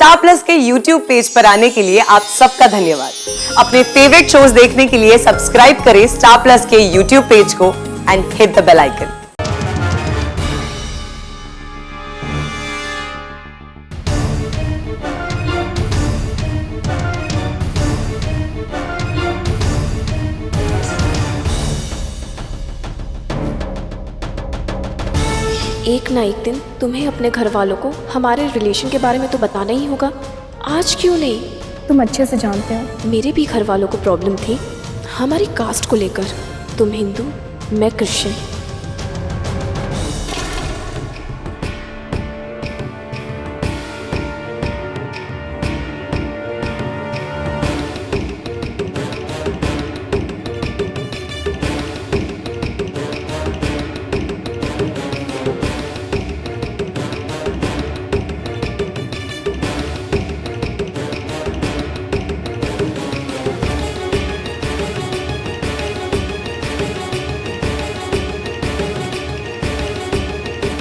Star Plus के YouTube page पर आने के लिए आप सबका धन्यवाद। अपने फेवरेट शोज देखने के लिए सब्सक्राइब करें स्टार प्लस के यूट्यूब पेज को and hit the bell icon. एक ना एक दिन तुम्हें अपने घर वालों को हमारे रिलेशन के बारे में तो बताना ही होगा। आज क्यों नहीं? तुम अच्छे से जानते हो मेरे भी घर वालों को प्रॉब्लम थी हमारी कास्ट को लेकर। तुम हिंदू, मैं क्रिश्चियन।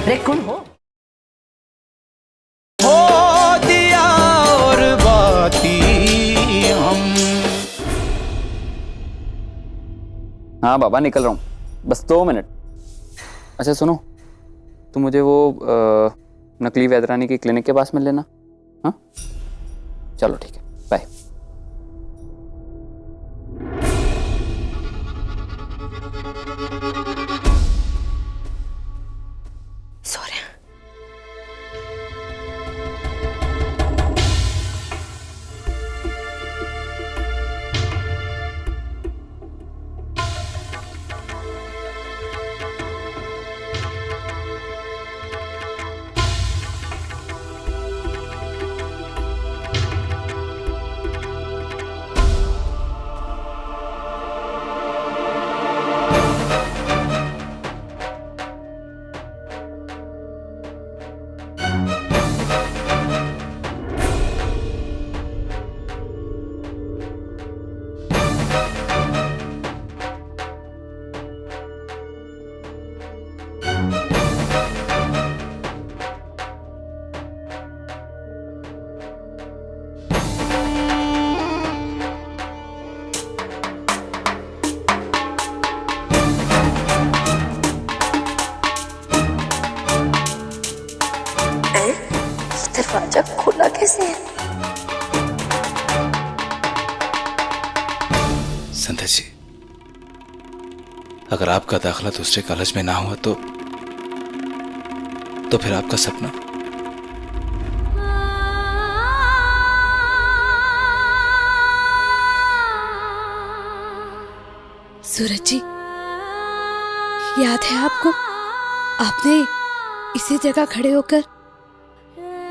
अरे कौन हो? दिया और बाती हम। हाँ बाबा निकल रहा हूँ, बस 2 मिनट। अच्छा सुनो, तुम मुझे वो नकली वैदरानी की क्लिनिक के पास मिल लेना। हाँ चलो ठीक है, बाय। दरवाजा खुला कैसे है? संध्या जी, अगर आपका दाखिला दूसरे कॉलेज में ना हुआ तो फिर आपका सपना? सूरज जी, याद है आपको? आपने इसी जगह खड़े होकर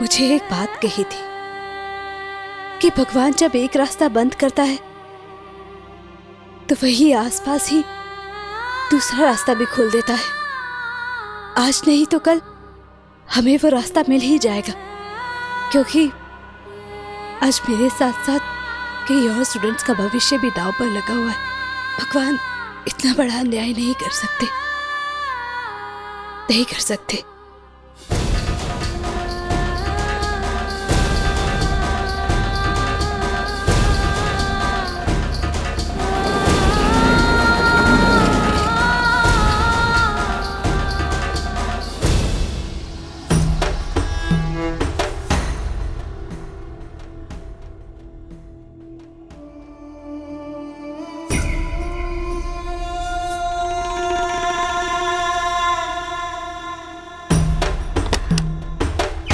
मुझे एक बात कही थी कि भगवान जब एक रास्ता बंद करता है तो वही आसपास ही दूसरा रास्ता भी खोल देता है। आज नहीं तो कल हमें वो रास्ता मिल ही जाएगा, क्योंकि आज मेरे साथ साथ कई और स्टूडेंट्स का भविष्य भी दांव पर लगा हुआ है। भगवान इतना बड़ा अन्याय नहीं कर सकते, नहीं कर सकते।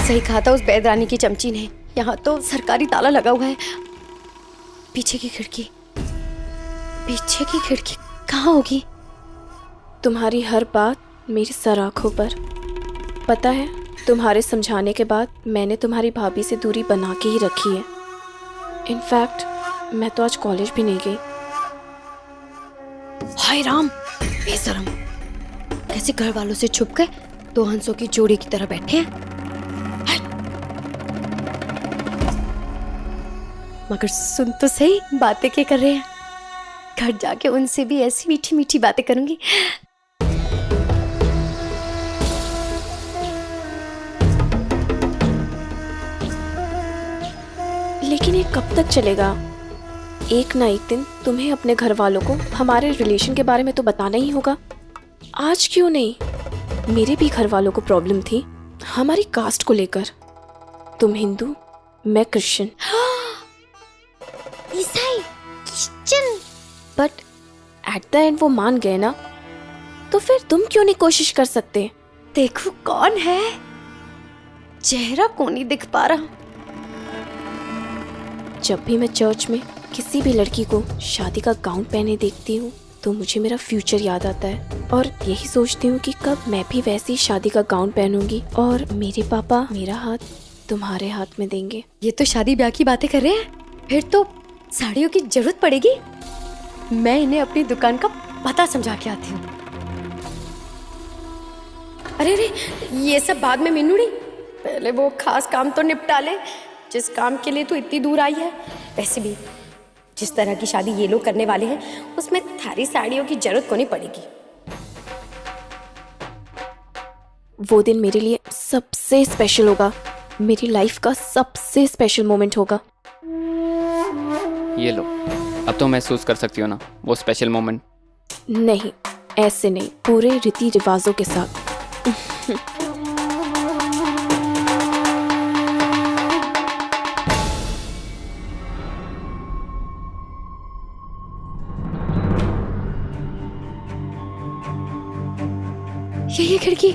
सही कहा था उस बैदरानी की चमची ने। यहाँ तो सरकारी ताला लगा हुआ है। पीछे की खिड़की कहाँ होगी? तुम्हारी हर बात मेरी सर आंखों पर। पता है, तुम्हारे समझाने के बाद मैंने तुम्हारी भाभी से दूरी बना के ही रखी है। इनफैक्ट मैं तो आज कॉलेज भी नहीं गई। हाय राम, बेशरम, कैसे घर वालों से छुप गए, 2 हंसों की जोड़ी की तरह बैठे हैं। मगर सुन तो सही, बातें क्या कर रहे हैं? घर जाके उनसे भी ऐसी मीठी मीठी बातें करूंगी। लेकिन ये कब तक चलेगा? एक ना एक दिन तुम्हें अपने घर वालों को हमारे रिलेशन के बारे में तो बताना ही होगा। आज क्यों नहीं? मेरे भी घर वालों को प्रॉब्लम थी हमारी कास्ट को लेकर। तुम हिंदू, मैं क्रिश्चियन। ईसाई, Christian. But at the end वो मान गए ना, तो फिर तुम क्यों नहीं कोशिश कर सकते? देखो कौन है, चेहरा कौन नहीं दिख पा रहा। जब भी मैं चर्च में किसी भी लड़की को शादी का गाउन पहने देखती हूँ तो मुझे मेरा फ्यूचर याद आता है और यही सोचती हूँ कि कब मैं भी वैसी शादी का गाउन पहनूंगी और मेरे पापा मेरा हाथ तुम्हारे हाथ में देंगे। ये तो शादी ब्याह की बातें कर रहे हैं, फिर तो साड़ियों की जरूरत पड़ेगी। मैं इन्हें अपनी दुकान का पता समझा के आती हूँ। अरे अरे, ये सब बाद में मीनूड़ी, पहले वो खास काम तो निपटा ले जिस काम के लिए तू इतनी दूर आई है। वैसे भी जिस तरह की शादी ये लोग करने वाले हैं उसमें थारी साड़ियों की जरूरत को नहीं पड़ेगी। वो दिन मेरे लिए सबसे स्पेशल होगा, मेरी लाइफ का सबसे स्पेशल मोमेंट होगा। ये लो, अब तो महसूस कर सकती हो ना वो स्पेशल मोमेंट। नहीं, ऐसे नहीं, पूरे रीति रिवाजों के साथ। ये खिड़की,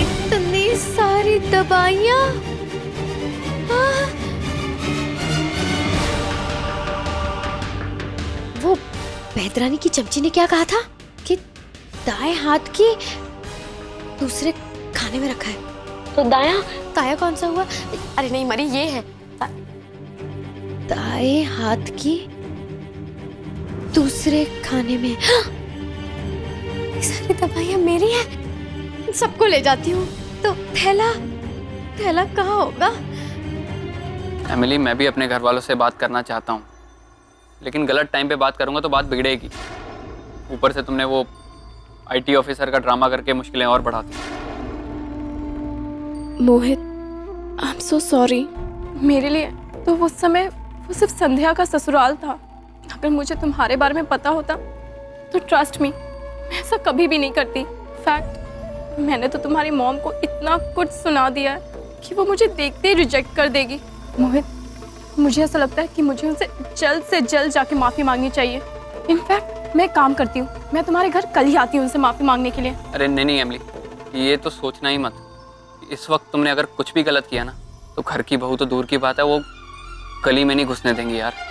इतनी सारी दवाइयाँ। वो बैदरानी की चमची ने क्या कहा था कि दाएं हाथ की दूसरे खाने में रखा है, तो दाया कौन सा हुआ? अरे नहीं मरी, ये है दाएं हाथ की दूसरे खाने में। ये सारी दवाइयाँ मेरी हैं, सबको ले जाती हूँ। तो थैला कहाँ होगा? एमिली, मैं भी अपने घर वालों से बात करना चाहता हूँ, लेकिन गलत टाइम पे बात करूँगा तो बात बिगड़ेगी। ऊपर से तुमने वो आईटी ऑफिसर का ड्रामा करके मुश्किलें और बढ़ा दी। मोहित, आई एम सो सॉरी। मेरे लिए तो उस समय वो सिर्फ संध्या का ससुराल था। अगर मुझे तुम्हारे बारे में पता होता तो ट्रस्ट मी, मैं ऐसा कभी भी नहीं करती। फैक्ट, मैंने तो तुम्हारी मॉम को इतना कुछ सुना दिया है कि वो मुझे देखते ही रिजेक्ट कर देगी। मोहित, मुझे ऐसा लगता है कि मुझे उनसे जल्द से जल्द जाके माफ़ी मांगनी चाहिए। इनफैक्ट मैं एक काम करती हूँ, मैं तुम्हारे घर कल ही आती हूँ उनसे माफ़ी मांगने के लिए। अरे नहीं एमिली, ये तो सोचना ही मत। इस वक्त तुमने अगर कुछ भी गलत किया ना तो घर की बहू तो दूर की बात है, वो गली में नहीं घुसने देंगी यार।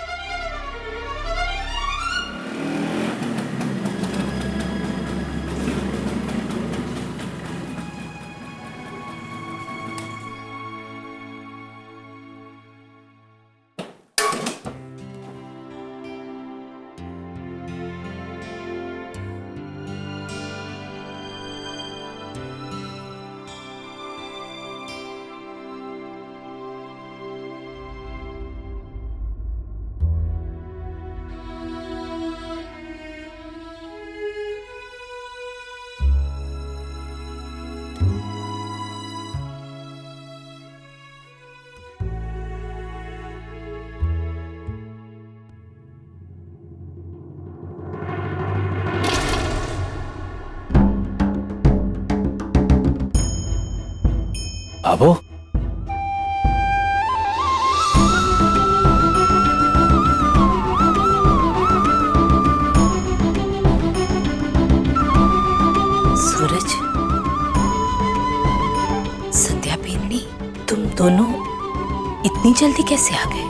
बाबू, सूरज, संध्या बेननी, तुम दोनों इतनी जल्दी कैसे आ गए?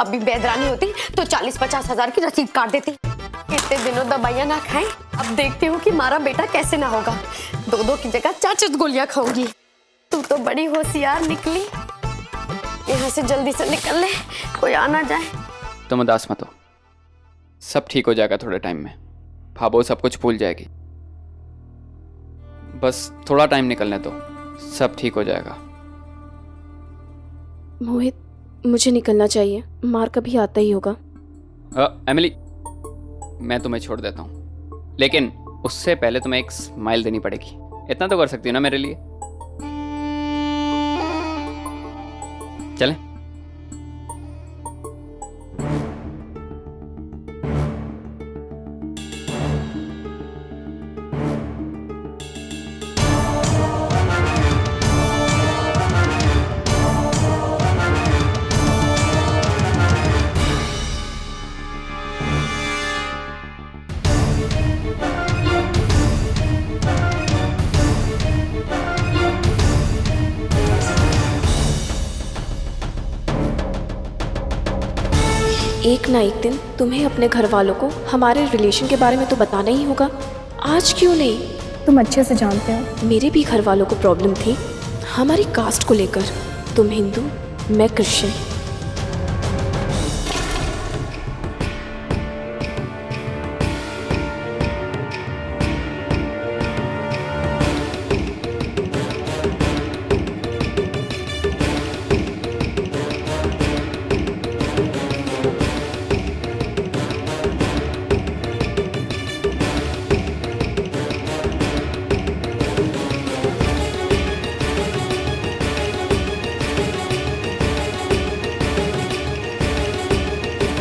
अभी बैदरानी होती तो 40-50 हजार की रसीद काट देती। इतने दिनों दवाइयाँ ना खाएं, अब देखती हूँ कि मारा बेटा कैसे ना होगा। 2-2 की जगह 4-4 गोलियां खाऊंगी। तू तो बड़ी होशियार निकली। यहाँ से जल्दी से निकल ले, कोई आ ना जाए। तुम उदास मत हो, सब ठीक हो जाएगा थोड़े टाइम में। भाभो सब कुछ भूल जाएगी, बस थोड़ा टाइम निकलने दो, सब ठीक हो जाएगा। मोहित, मुझे निकलना चाहिए, मार्क अभी आता ही होगा। एमिली, मैं तुम्हें छोड़ देता हूँ, लेकिन उससे पहले तुम्हें एक स्माइल देनी पड़ेगी। इतना तो कर सकती हो ना मेरे लिए? चलें? एक ना एक दिन तुम्हें अपने घर वालों को हमारे रिलेशन के बारे में तो बताना ही होगा। आज क्यों नहीं? तुम अच्छे से जानते हो मेरे भी घर वालों को प्रॉब्लम थी हमारी कास्ट को लेकर। तुम हिंदू, मैं क्रिश्चियन।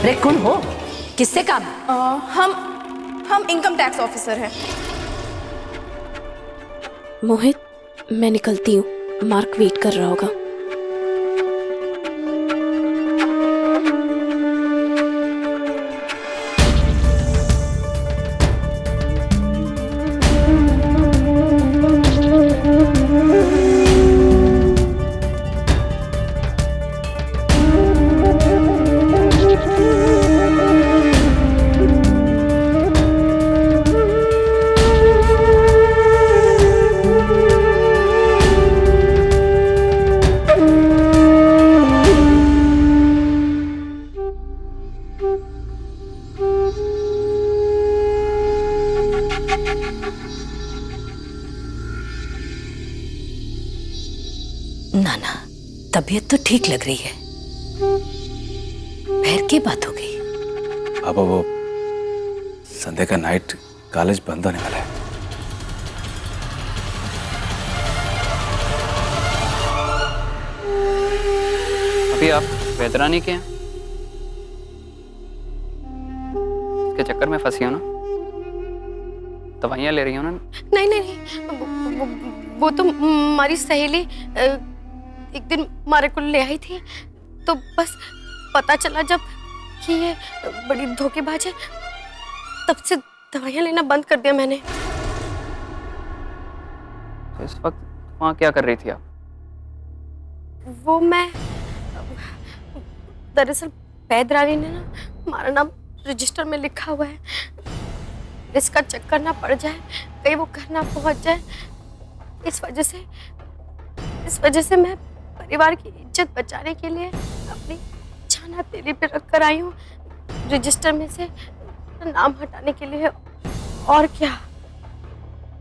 अरे कौन हो? किससे काम? हम इनकम टैक्स ऑफिसर हैं। मोहित, मैं निकलती हूँ, मार्क वेट कर रहा होगा। नाना, तबीयत तो ठीक लग रही है। पैर की बात हो गई? पापा, वो संडे का नाइट कॉलेज बंद होने वाला है। अभी आप वेदरानी के हैं? इसके चक्कर में फंसी हो ना? दवाइयाँ ले रही हो ना? नहीं नहीं वो तो हमारी सहेली एक दिन हमारे को ले आई थी, तो बस पता चला जब कि ये बड़ी धोखेबाज है, तब से दवाइयाँ लेना बंद कर दिया मैंने। तो इस वक्त वहाँ क्या कर रही थी आप? वो मैं दरअसल पैदरानी ने ना हमारा नाम रजिस्टर में लिखा हुआ है। इसका चक्कर ना पड़ जाए, कहीं वो घर ना पहुंच जाए, इस वजह से मैं परिवार की इज्जत बचाने के लिए अपनी जान हथेली पे रख कर आई हूँ, रजिस्टर में से नाम हटाने के लिए। और क्या?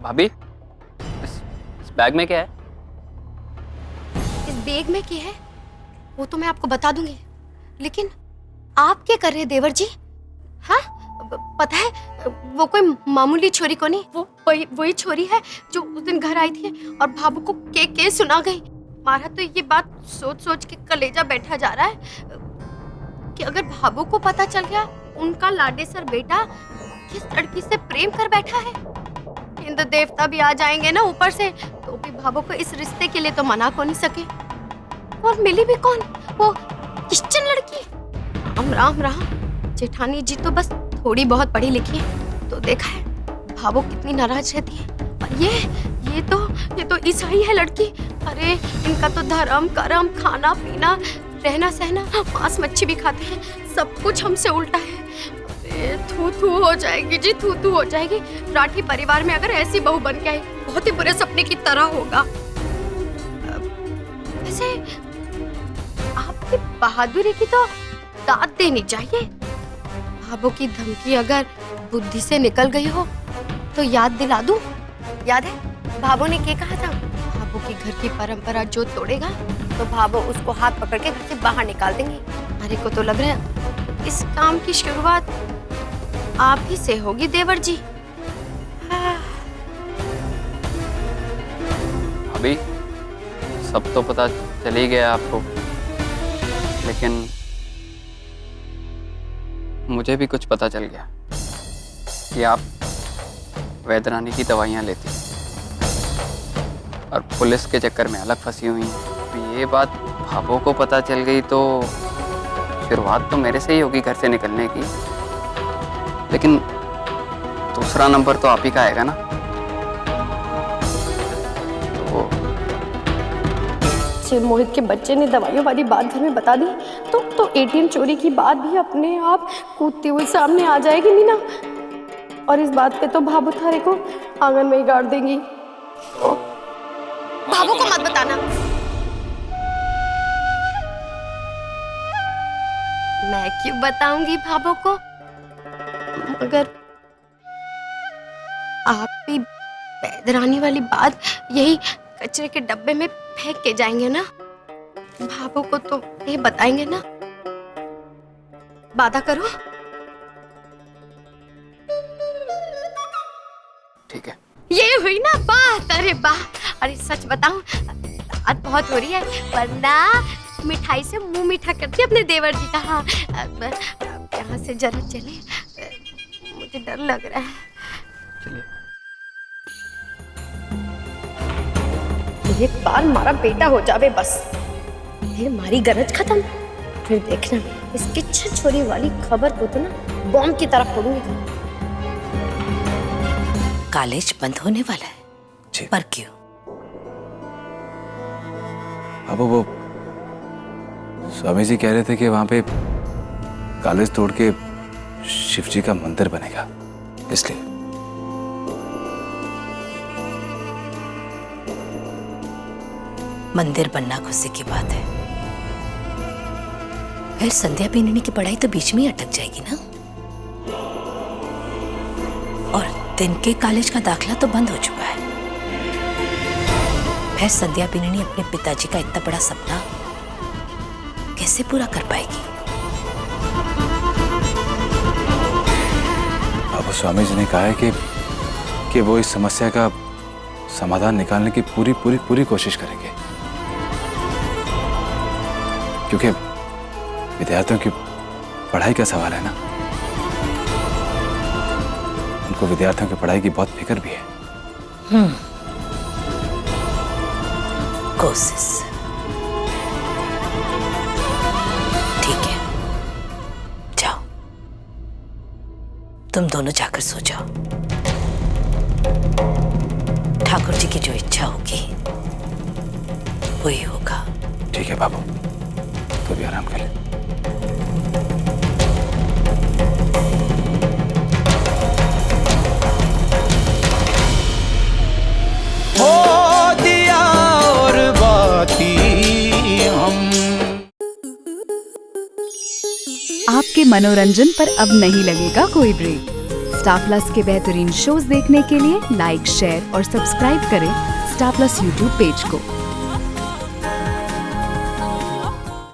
भाभी, इस बैग में क्या है? इस बैग में क्या है वो तो मैं आपको बता दूंगी, लेकिन आप क्या कर रहे हैं देवर जी? हाँ, पता है वो कोई मामूली छोरी को नहीं, वो वही छोरी है जो उस दिन घर आई थी और भाभू को के सुना गई। हमारा तो ये बात सोच सोच के कलेजा बैठा जा रहा है कि अगर भाभू को पता चल गया उनका लाडेसर बेटा किस लड़की से प्रेम कर बैठा है, इंद्र देवता भी आ जाएंगे ना ऊपर से, तो भी भाभू को इस रिश्ते के लिए तो मना को नहीं सके। और मिली भी कौन? वो क्रिश्चियन लड़की। राम राम राम, जेठानी जी तो बस थोड़ी बहुत पढ़ी लिखी है, तो देखा है भाभू कितनी नाराज रहती है। और ये तो ईसाई है लड़की। अरे इनका तो धर्म करम, खाना पीना, रहना सहना, मांस मच्छी भी खाते हैं, सब कुछ हमसे उल्टा है। अरे अरे थू थू हो जाएगी जी, थू थू हो जाएगी। राठी परिवार में अगर ऐसी बहू बन के आई, बहुत ही बुरे सपने की तरह होगा। वैसे आपकी बहादुरी की तो दाद देनी चाहिए। भाभो की धमकी अगर बुद्धि से निकल गई हो तो याद दिला दूं। याद है भाभो ने क्या कहा था? भाभो की घर की परंपरा जो तोड़ेगा तो भाभो उसको हाथ पकड़ के घर से बाहर निकाल देंगे। हमारे को तो लग रहा है इस काम की शुरुआत आप ही से होगी देवर जी। अभी सब तो पता चल ही गया आपको, लेकिन मुझे भी कुछ पता चल गया कि आप वैदरानी की दवाइयाँ लेती और पुलिस के चक्कर में अलग फंसी हुई हैं। तो ये बात भाभो को पता चल गई तो शुरुआत तो मेरे से ही होगी घर से निकलने की, लेकिन दूसरा नंबर तो आप ही का आएगा ना। तो मोहित के बच्चे ने दवाइयों वाली बात घर में बता दी तो एटीएम चोरी की बात भी अपने आप कूदती हुई सामने आ जाएगी मीना। और इस बात पे तो भाभो थारे को आंगन में ही गाड़ देंगी। भाभो को मत बताना। मैं क्यों बताऊंगी भाभो को? मगर आप भी वैदरानी वाली बात यही कचरे के डब्बे में फेंक के जाएंगे ना। भाभो को तो ये बताएंगे ना। वादा करो। ठीक है। ये हुई ना बात। अरे वाह, अरे सच बताऊं बात बहुत हो रही है, वरना मिठाई से मुंह मीठा करती अपने देवर जी का। हाँ अब यहाँ से जरा चले, मुझे डर लग रहा है। चलिए। एक बार हमारा बेटा हो जावे बस, फिर हमारी गरज खत्म। फिर देखना इसकी छछोरी वाली खबर को तो ना बॉम्ब की तरह फोड़ूंगी। कॉलेज बंद होने वाला है जी। पर क्यों? अब वो स्वामी जी कह रहे थे कि वहां पे कॉलेज तोड़ के शिव जी का मंदिर बनेगा, इसलिए। मंदिर बनना खुशी की बात है, फिर संध्या पिनिनी की पढ़ाई तो बीच में ही अटक जाएगी ना। और दिन के कॉलेज का दाखला तो बंद हो चुका है, फिर संध्या पिनिनी अपने पिताजी का इतना बड़ा सपना कैसे पूरा कर पाएगी? अब स्वामी जी ने कहा है कि वो इस समस्या का समाधान निकालने की पूरी पूरी पूरी कोशिश करेंगे, क्योंकि विद्यार्थियों की पढ़ाई का सवाल है ना। उनको विद्यार्थियों की पढ़ाई की बहुत फिक्र भी है। कोशिश ठीक है, जाओ तुम दोनों जाकर सो जाओ। ठाकुर जी की जो इच्छा होगी वही होगा। ठीक है बाबू, तो भी आराम कर ले। हो दिया और बाती हम। आपके मनोरंजन पर अब नहीं लगेगा कोई ब्रेक। स्टार प्लस के बेहतरीन शोज देखने के लिए लाइक, शेयर और सब्सक्राइब करें स्टार प्लस यूट्यूब पेज को।